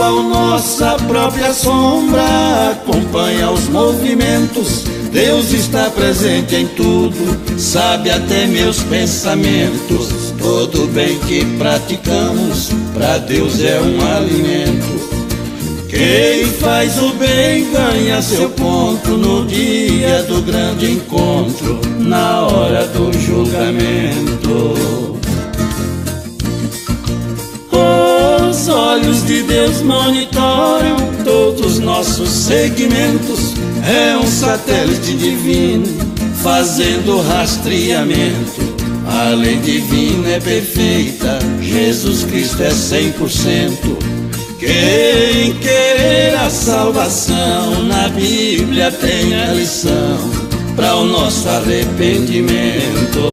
qual nossa própria sombra acompanha os movimentos. Deus está presente em tudo, sabe até meus pensamentos. Todo bem que praticamos, pra Deus é um alimento. Quem faz o bem ganha seu ponto no dia do grande encontro, na hora do julgamento. Os olhos de Deus monitoram todos os nossos segmentos. É um satélite divino fazendo rastreamento. A lei divina é perfeita, Jesus Cristo é 100%. Quem querer a salvação, na Bíblia tem a lição para o nosso arrependimento.